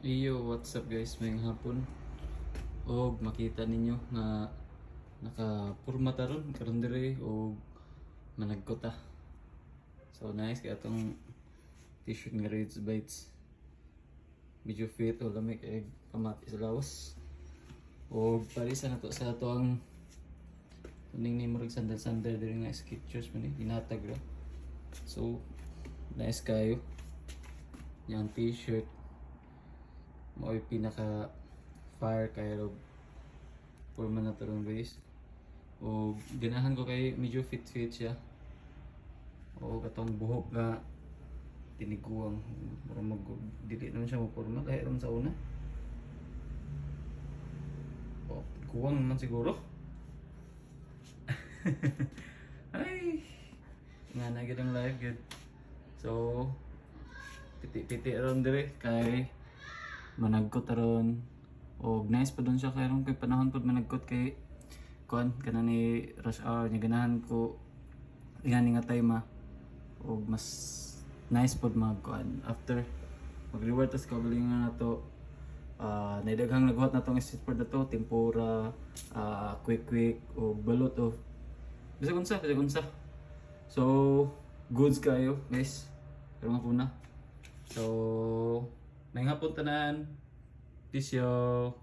Iyo, what's up guys? Mayong hapon. Og makita ninyo nga nakapurma taron karon dire og managkot ta. So nice kay atong t-shirt nga Reds Bites. Medyo fit o lamig kay kamati sa lawas. Og parisa na to sa ato ang tuning ni murag sandal-sandal dire nga Skechers man ni ginatag ra. So nice kayo. Yang t-shirt mo pinaka fire kayo forma na tarong race o ganahan ko kay medyo fit siya o katong buhok nga tiniguang mag dili naman siya mo forma kaya ron sa una o kuwang naman siguro ay nga na gid ang live good so piti-piti ron dire kay managkot aron og nice pa doon siya karon kay panahon pud managkot kay kuan kana ni rush hour nya ganahan ko ingani nga time og mas nice pud magkuan after mag-reward tas kaugalingon nato naidaghang naghuhat natong street food na to tempura quick o balot o bisag unsa so goods kayo guys pero nga kuna so may hapon tanan. Peace yo.